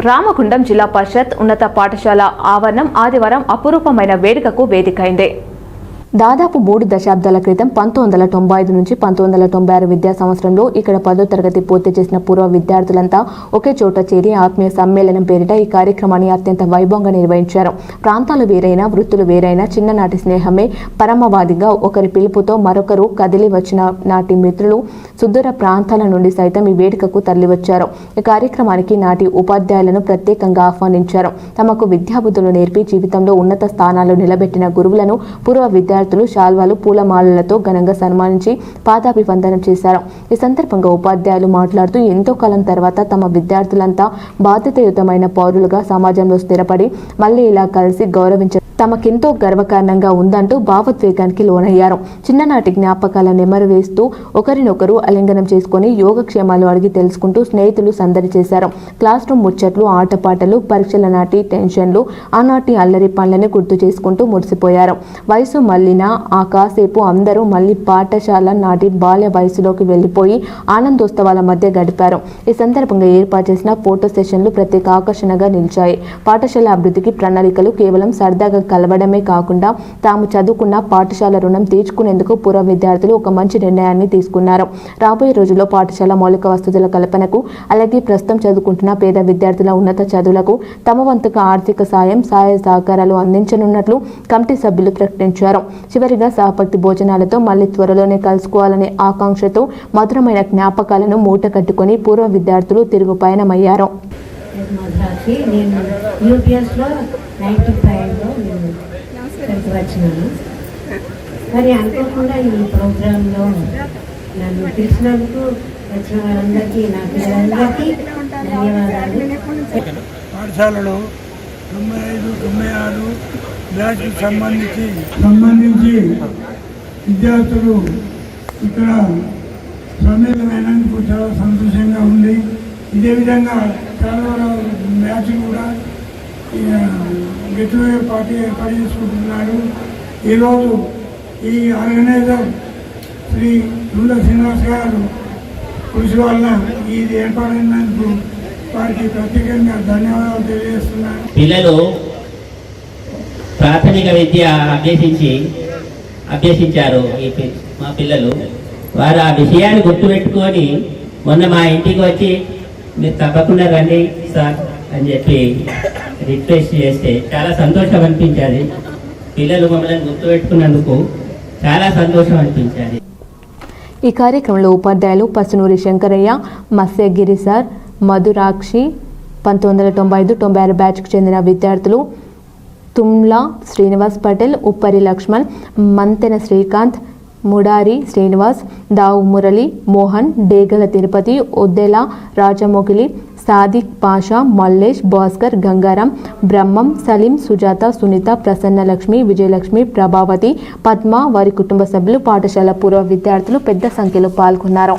రామగుండం జిల్లా పరిషత్ ఉన్నత పాఠశాల ఆవరణం ఆదివారం అపురూపమైన వేడుకకు వేదికైంది. దాదాపు 3 దశాబ్దాల క్రితం 1995 నుంచి 1996 విద్యా సంవత్సరంలో ఇక్కడ 10వ తరగతి పూర్తి చేసిన పూర్వ విద్యార్థులంతా ఒకే చోట చేరి ఆత్మీయ సమ్మేళనం పేరిట ఈ కార్యక్రమాన్ని అత్యంత వైభవంగా నిర్వహించారు. ప్రాంతాలు వేరైనా వృత్తులు వేరైనా చిన్ననాటి స్నేహమే పరమవాదిగా ఒకరి పిలుపుతో మరొకరు కదిలి వచ్చిన నాటి మిత్రులు సుదూర ప్రాంతాల నుండి సైతం ఈ వేడుకకు తరలివచ్చారు. ఈ కార్యక్రమానికి నాటి ఉపాధ్యాయులను ప్రత్యేకంగా ఆహ్వానించారు. తమకు విద్యాబుద్ధులు నేర్పి జీవితంలో ఉన్నత స్థానాలు నిలబెట్టిన గురువులను పూర్వ విద్యార్థులు శాల్వాలు పూలమాలలతో ఘనంగా సన్మానించి పాదాభివందనం చేశారు. ఈ సందర్భంగా ఉపాధ్యాయులు మాట్లాడుతూ ఎంతో కాలం తర్వాత తమ విద్యార్థులంతా బాధ్యతాయుతమైన పౌరులుగా సమాజంలో స్థిరపడి మళ్ళీ ఇలా కలిసి గౌరవించారు తమకెంతో గర్వకారణంగా ఉందంటూ భావోద్వేగానికి లోనయ్యారు. చిన్ననాటి జ్ఞాపకాల నెమరు వేస్తూ ఒకరినొకరు ఆలింగనం చేసుకుని యోగక్షేమాలు అడిగి తెలుసుకుంటూ స్నేహితులు సందడి చేశారు. క్లాస్ రూమ్ ముచ్చట్లు, ఆటపాటలు, పరీక్షల నాటి టెన్షన్లు, ఆనాటి అల్లరి పనులను గుర్తు చేసుకుంటూ మురిసిపోయారు. వయసు మళ్ళినా ఆ కాసేపు అందరూ మళ్ళీ పాఠశాల నాటి బాల్య వయసులోకి వెళ్లిపోయి ఆనందోత్సవాల మధ్య గడిపారు. ఈ సందర్భంగా ఏర్పాటు చేసిన ఫోటో సెషన్లు ప్రత్యేక ఆకర్షణగా నిలిచాయి. పాఠశాల అభివృద్ధికి ప్రణాళికలు కేవలం సరదాగా కలవడమే కాకుండా తాము చదువుకున్న పాఠశాల రుణం తీర్చుకునేందుకు పూర్వ విద్యార్థులు ఒక మంచి నిర్ణయాన్ని తీసుకున్నారు. రాబోయే రోజుల్లో పాఠశాల మౌలిక వసతుల కల్పనకు అలాగే ప్రస్తుతం చదువుకుంటున్న పేద విద్యార్థుల ఉన్నత చదువులకు తమ వంతుగా ఆర్థిక సాయం, సహాయ సహకారాలు అందించనున్నట్లు కమిటీ సభ్యులు ప్రకటించారు. చివరిగా సహపక్తి భోజనాలతో మళ్లీ త్వరలోనే కలుసుకోవాలనే ఆకాంక్షతో మధురమైన జ్ఞాపకాలను మూట కట్టుకుని పూర్వ విద్యార్థులు తిరుగు పయనమయ్యారు. నేను యూపీఎస్లో 95లో వచ్చినాను. మరి అనుకోకుండా ఈ ప్రోగ్రాంలో నన్ను పిలిచినందుకు వచ్చిన వారందరికీ నా పిల్లలందరికీ ధన్యవాదాలు. పాఠశాలలో 95-96 బ్యాచ్కి సంబంధించి విద్యార్థులు ఇక్కడ సమ్మేళనమైనందుకు చాలా సంతోషంగా ఉంది. ఇదే విధంగా చాలా బ్యాచ్లు కూడా గెట్ టుగెదర్ పార్టీ ఏర్పాటు చేసుకుంటున్నారు. ఈరోజు ఈ ఆర్గనైజర్ శ్రీ దుండ శ్రీనివాస్ గారు కృషి వల్ల ఇది ఏర్పాటైనందుకు వారికి ప్రత్యేకంగా ధన్యవాదాలు తెలియజేస్తున్నాను. పిల్లలు ప్రాథమిక విద్య అభ్యసించారు. మా పిల్లలు వారు ఆ విషయాన్ని గుర్తుపెట్టుకొని మొన్న మా ఇంటికి వచ్చి మీరు తప్పకుండా రండి సార్ అని చెప్పి రిక్వెస్ట్ చేస్తే చాలా సంతోషం అనిపించేది. పిల్లలు మమ్మల్ని గుర్తుపెట్టుకున్నందుకు చాలా సంతోషం అనిపించేది. ఈ కార్యక్రమంలో ఉపాధ్యాయులు పసునూరి శంకరయ్య, మత్స్యగిరి సార్, మధురాక్షి, 1995-96 బ్యాచ్కు చెందిన విద్యార్థులు తుమ్లా శ్రీనివాస్ పటేల్, ఉప్పరి లక్ష్మణ్, మంతెన శ్రీకాంత్, ముడారి శ్రీనివాస్, దావు మురళి, మోహన్, డేగల తిరుపతి, ఒద్దెల రాజమొగిలి, సాదిక్ పాషా, మల్లేష్, భాస్కర్, గంగారాం, బ్రహ్మం, సలీం, సుజాత, సునీత, ప్రసన్నలక్ష్మి, విజయలక్ష్మి, ప్రభావతి, పద్మ, వారి కుటుంబ సభ్యులు, పాఠశాల పూర్వ విద్యార్థులు పెద్ద సంఖ్యలో పాల్గొన్నారు.